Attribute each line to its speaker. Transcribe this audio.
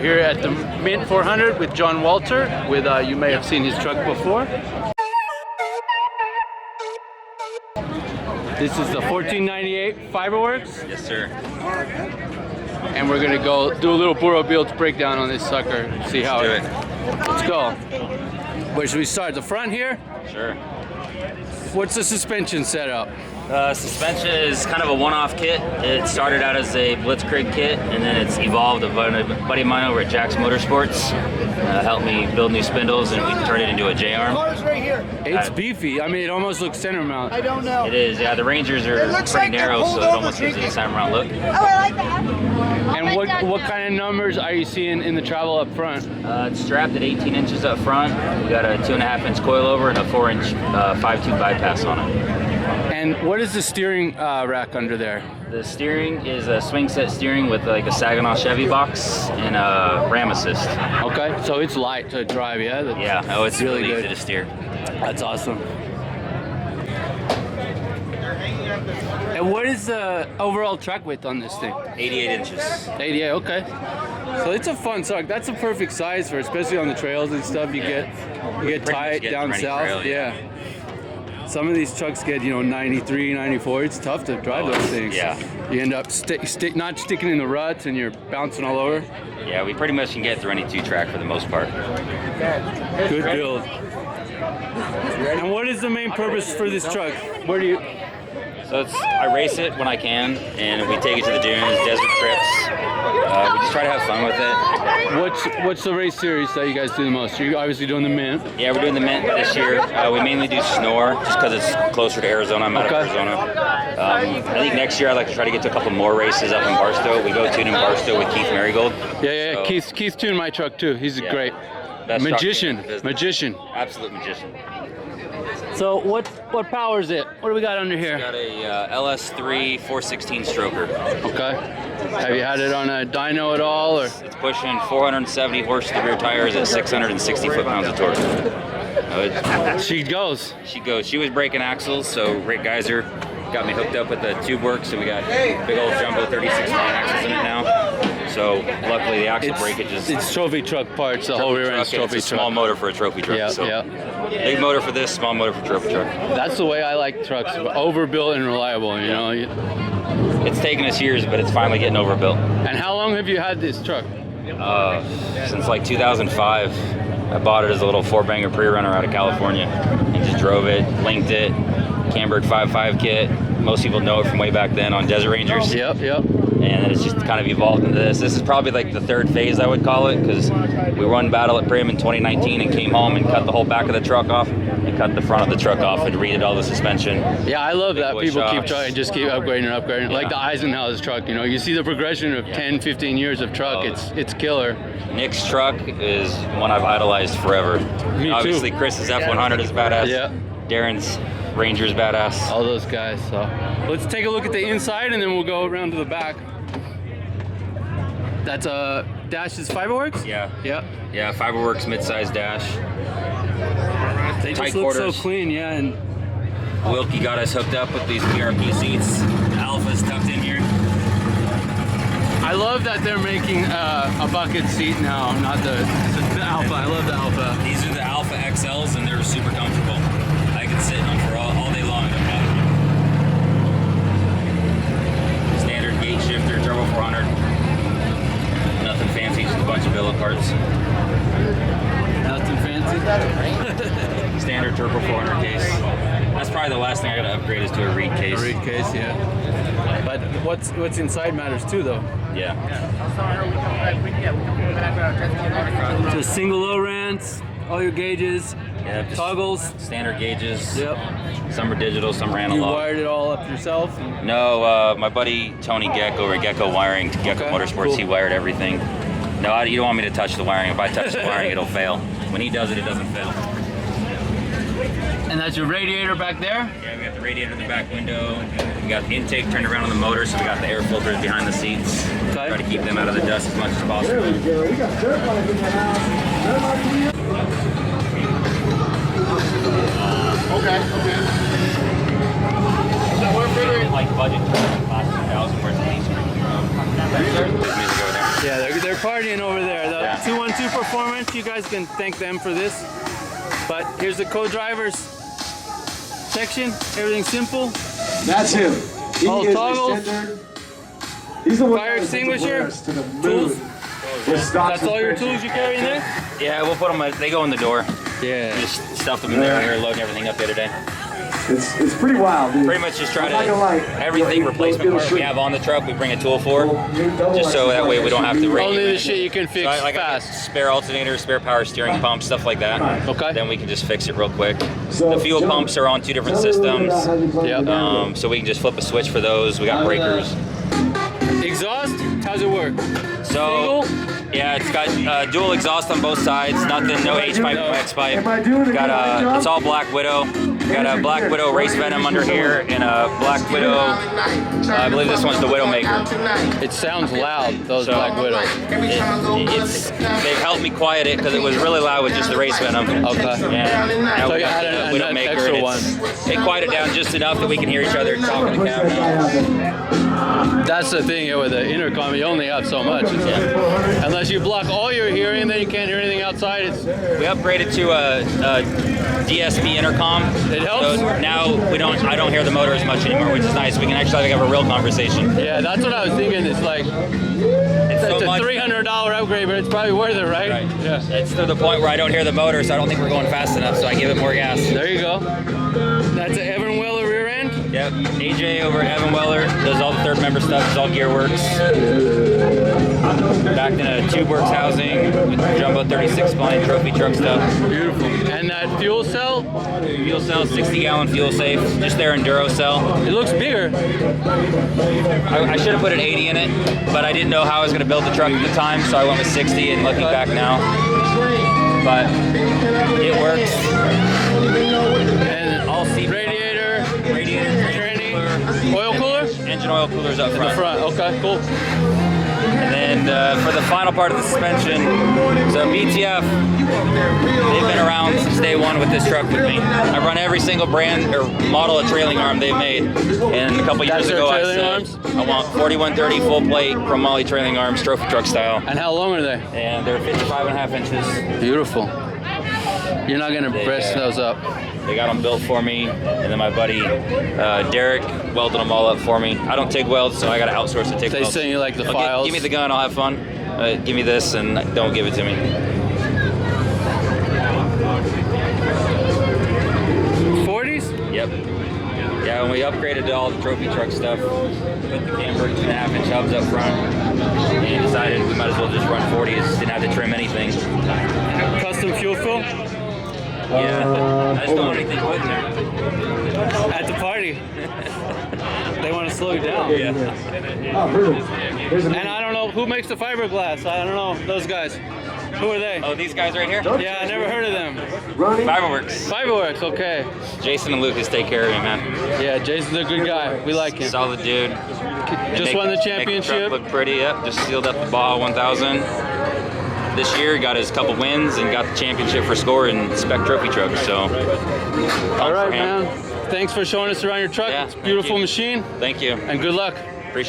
Speaker 1: Here at the Mint 400 with John Walter, with you may have seen his truck before. This is the 1498 Fiberwerx.
Speaker 2: Yes, sir.
Speaker 1: And we're gonna go do a little Burrow Builds breakdown on this sucker, see how
Speaker 2: Let's
Speaker 1: it.
Speaker 2: do
Speaker 1: Let's go. Where should we start? The front here?
Speaker 2: Sure.
Speaker 1: What's the suspension setup?
Speaker 2: Suspension is kind of a one-off kit. It started out as a Blitzkrieg kit, and then it's evolved. A buddy of mine over at Jack's Motorsports helped me build new spindles, and we turned it into a J-arm.
Speaker 3: Right here.
Speaker 1: It's beefy. I mean, it almost looks center mount.
Speaker 3: I don't know.
Speaker 2: It is, yeah. The Rangers are pretty
Speaker 3: like
Speaker 2: narrow, so it almost gives it a center mount look.
Speaker 4: Oh, I like that.
Speaker 1: And what kind of numbers are you seeing in the travel up front?
Speaker 2: It's strapped at 18 inches up front. We got a 2.5-inch coilover and a 4-inch 5-tube bypass on it.
Speaker 1: And what is the steering rack under there?
Speaker 2: The steering is a swing set steering with like a Saginaw Chevy box and a ram assist.
Speaker 1: Okay, so it's light to drive, yeah?
Speaker 2: Yeah, oh, it's really
Speaker 1: good
Speaker 2: easy to steer.
Speaker 1: That's awesome. And what is the overall track width on this thing?
Speaker 2: 88 inches.
Speaker 1: 88, okay. So it's a fun truck. That's a perfect size for, especially on the trails and stuff. You get tight down south.
Speaker 2: Trail,
Speaker 1: yeah. Some of these trucks get, 93, 94. It's tough to drive those things.
Speaker 2: Yeah.
Speaker 1: You end up not sticking in the ruts and you're bouncing all over.
Speaker 2: Yeah, we pretty much can get through any 2-track for the most part.
Speaker 1: Good build. And what is the main purpose for this truck? Where do you...
Speaker 2: So I race it when I can, and we take it to the dunes, desert trips. We just try to have fun with it.
Speaker 1: What's the race series that you guys do the most? You're obviously doing the Mint.
Speaker 2: Yeah, we're doing the Mint this year. We mainly do Snore, just because it's closer to Arizona. I'm out of Arizona. I think next year I'd like to try to get to a couple more races up in Barstow. We go tune in Barstow with Keith Marigold.
Speaker 1: Yeah. So, Keith tuned my truck too. He's a great magician. Absolute magician. So what powers it? What do we got under here?
Speaker 2: It's got a LS3 416 stroker. Okay.
Speaker 1: Have you had it on a dyno at all? Or?
Speaker 2: It's pushing 470 horse to the rear tires at 660 foot-pounds of torque.
Speaker 1: She goes.
Speaker 2: She goes. She was breaking axles, so Rick Geiser got me hooked up with the tube works, and we got big old jumbo 36 line axles in it now. So luckily the axle breakage is...
Speaker 1: It's trophy truck parts, the whole rear end's trophy truck.
Speaker 2: It's a small motor for a trophy truck.
Speaker 1: Yeah.
Speaker 2: Big motor for this, small motor for trophy truck.
Speaker 1: That's the way I like trucks, overbuilt and reliable, you know.
Speaker 2: It's taken us years, but it's finally getting overbuilt.
Speaker 1: And how long have you had this truck?
Speaker 2: Since like 2005. I bought it as a little 4-banger pre-runner out of California and just drove it, linked it, Camberg 5.5 kit. Most people know it from way back then on Desert Rangers.
Speaker 1: Yep.
Speaker 2: And it's just kind of evolved into this. This is probably like the third phase, I would call it, because we won battle at Prim in 2019 and came home and cut the whole back of the truck off and cut the front of the truck off and redid all the suspension.
Speaker 1: Yeah, I love that. People
Speaker 2: shocks.
Speaker 1: keep trying, just keep upgrading.
Speaker 2: Yeah.
Speaker 1: Like the Eisenhower's truck, you see the progression of 10, 15 years of truck. It's killer.
Speaker 2: Nick's truck is one I've idolized forever.
Speaker 1: Me
Speaker 2: Obviously,
Speaker 1: too.
Speaker 2: Chris's F100 is badass.
Speaker 1: Yeah.
Speaker 2: Darren's Ranger's badass.
Speaker 1: All those guys. So let's take a look at the inside and then we'll go around to the back. That's a dash is Fiberwerx?
Speaker 2: Yeah.
Speaker 1: Yeah,
Speaker 2: Fiberwerx mid-size dash.
Speaker 1: They
Speaker 2: Tight
Speaker 1: just look
Speaker 2: quarters.
Speaker 1: so clean, yeah. And
Speaker 2: Wilkie got us hooked up with these Prp seats. The Alpha's tucked in here.
Speaker 1: I love that they're making a bucket seat now, not the Alpha. I love the Alpha.
Speaker 2: These are the Alpha XLs, and they're super comfortable. I can sit in them for all day long. Standard gate shifter, turbo 400. Nothing fancy, just a bunch of billet parts.
Speaker 1: Nothing fancy.
Speaker 2: Standard turbo 400 case. That's probably the last thing I gotta upgrade is to a reed case.
Speaker 1: A reed case, yeah. But what's inside matters too, though.
Speaker 2: Yeah.
Speaker 1: So single low rants, all your gauges, toggles.
Speaker 2: Standard gauges.
Speaker 1: Yep.
Speaker 2: Some are digital, some are analog.
Speaker 1: You wired it all up yourself?
Speaker 2: No, my buddy Tony Gecko over at Gecko Wiring, Gecko Motorsports, cool. He wired everything. No, you don't want me to touch the wiring. If I touch the wiring, it'll fail. When he does it, it doesn't fail.
Speaker 1: And that's your radiator back there?
Speaker 2: Yeah, we got the radiator in the back window. We got the intake turned around on the motor, so we got the air filters behind the seats. Okay. Try to keep them out of the dust as much as possible.
Speaker 3: There we go. We got dirt bike in the house. Okay.
Speaker 2: So we're figuring like budget $2,000 worth of lease.
Speaker 1: Yeah, they're partying over there. 212 Performance. You guys can thank them for this. But here's the co-driver's section. Everything's simple.
Speaker 3: That's him. He
Speaker 1: All
Speaker 3: is
Speaker 1: toggles.
Speaker 3: the sender. He's the one
Speaker 1: Fire
Speaker 3: that sends the
Speaker 1: extinguisher.
Speaker 3: flares to the moon.
Speaker 1: Tools.
Speaker 3: With stock
Speaker 1: That's all your
Speaker 3: suspension.
Speaker 1: tools you carry in there?
Speaker 2: Yeah, we'll put them. They go in the door.
Speaker 1: Yeah.
Speaker 2: Just stuffed them in there. We were loading everything up the other day.
Speaker 3: It's pretty wild, dude.
Speaker 2: Pretty much just try
Speaker 3: I'm not gonna lie.
Speaker 2: to everything replacement part we have on the truck. We bring a tool for, just so that way we don't have to.
Speaker 1: Only the shit you can fix
Speaker 2: like
Speaker 1: fast.
Speaker 2: Spare alternator, spare power steering pump, stuff like that.
Speaker 1: Okay.
Speaker 2: Then we can just fix it real quick. The fuel pumps are on 2 different systems.
Speaker 1: Yep.
Speaker 2: So we can just flip a switch for those. We got breakers.
Speaker 1: Exhaust, how's it work?
Speaker 2: So,
Speaker 1: Single?
Speaker 2: yeah, it's got dual exhaust on both sides. Nothing, no H pipe, no X pipe.
Speaker 3: Am I doing a good job?
Speaker 2: It's all Black Widow. Got a Black Widow Race Venom under here and a Black Widow. I believe this one's the Widowmaker.
Speaker 1: It sounds loud, those
Speaker 2: So,
Speaker 1: Black Widows.
Speaker 2: They've helped me quiet it because it was really loud with just the Race Venom.
Speaker 1: Okay.
Speaker 2: And now
Speaker 1: So
Speaker 2: we
Speaker 1: you
Speaker 2: got
Speaker 1: had
Speaker 2: the
Speaker 1: an
Speaker 2: Widowmaker.
Speaker 1: extra
Speaker 2: And
Speaker 1: one.
Speaker 2: it quieted down just enough that we can hear each other talking to the camera.
Speaker 1: That's the thing here with the intercom, you only have so much. Unless you block all your hearing, then you can't hear anything outside.
Speaker 2: We upgraded to a DSP intercom.
Speaker 1: It helps.
Speaker 2: So now I don't hear the motor as much anymore, which is nice. We can actually have a real conversation.
Speaker 1: Yeah, that's what I was thinking. It's like, it's
Speaker 2: so
Speaker 1: a
Speaker 2: much-
Speaker 1: $300 upgrade, but it's probably worth it, right?
Speaker 2: Right.
Speaker 1: Yeah.
Speaker 2: It's to the point where I don't hear the motor, so I don't think we're going fast enough, so I give it more gas.
Speaker 1: There you go. That's an Evan Weller rear end.
Speaker 2: Yep. AJ over at Evan Weller does all the third member stuff, does all Gearworks. Back in a TubeWorks housing with Jumbo 36 spline trophy truck stuff.
Speaker 1: Beautiful. And that fuel cell,
Speaker 2: Fuel cell, 60-gallon fuel safe, just their Enduro cell.
Speaker 1: it looks bigger.
Speaker 2: I should have put an 80 in it, but I didn't know how I was going to build the truck at the time, so I went with 60, and looking back now. But it works.
Speaker 1: And
Speaker 2: All seat
Speaker 1: radiator,
Speaker 2: tranny,
Speaker 1: oil cooler?
Speaker 2: engine oil coolers up
Speaker 1: In
Speaker 2: front.
Speaker 1: the front, okay, cool.
Speaker 2: And then for the final part of the suspension, so BTF, they've been around since day one with this truck with me. I run every single brand or model of trailing arm they've made. And a couple years
Speaker 1: That's their
Speaker 2: ago I
Speaker 1: trailing
Speaker 2: said,
Speaker 1: arms?
Speaker 2: I want 4130 full plate chromoly trailing arms, trophy truck style.
Speaker 1: And how long are they?
Speaker 2: And they're 55.5 inches.
Speaker 1: Beautiful. You're not gonna press those up.
Speaker 2: They got them built for me, and then my buddy Derek welded them all up for me. I don't TIG weld, so I got to outsource the TIG
Speaker 1: They
Speaker 2: welds.
Speaker 1: send you like the
Speaker 2: Okay,
Speaker 1: files.
Speaker 2: give me the gun, I'll have fun. Give me this, and don't give it to me.
Speaker 1: 40s?
Speaker 2: Yep. Yeah, when we upgraded to all the trophy truck stuff, put the camber 2.5-inch hubs up front, and decided we might as well just run 40s. Didn't have to trim anything.
Speaker 1: Custom fuel fill?
Speaker 2: Yeah, I just don't want anything put in there.
Speaker 1: At the party. They want to slow you down.
Speaker 2: Yeah.
Speaker 3: Oh, perfect. There's
Speaker 1: And I don't know, who makes the fiberglass? I don't know, those guys. Who are they?
Speaker 2: Oh, these guys right here?
Speaker 1: Yeah, I never heard of them.
Speaker 3: running.
Speaker 2: Fiberwerx.
Speaker 1: Fiberwerx, okay.
Speaker 2: Jason and Lucas take care of me, man.
Speaker 1: Yeah, Jason's a good guy. We like him.
Speaker 2: Solid dude.
Speaker 1: Just won the championship.
Speaker 2: Make the truck look pretty, yep. Just sealed up the Baja 1000. This year, got his couple wins and got the championship for score in spec trophy truck. So,
Speaker 1: All right, man. Thanks for showing us around your truck.
Speaker 2: Yeah,
Speaker 1: It's a beautiful
Speaker 2: thank you.
Speaker 1: machine.
Speaker 2: Thank you.
Speaker 1: And good luck.
Speaker 2: Appreciate it.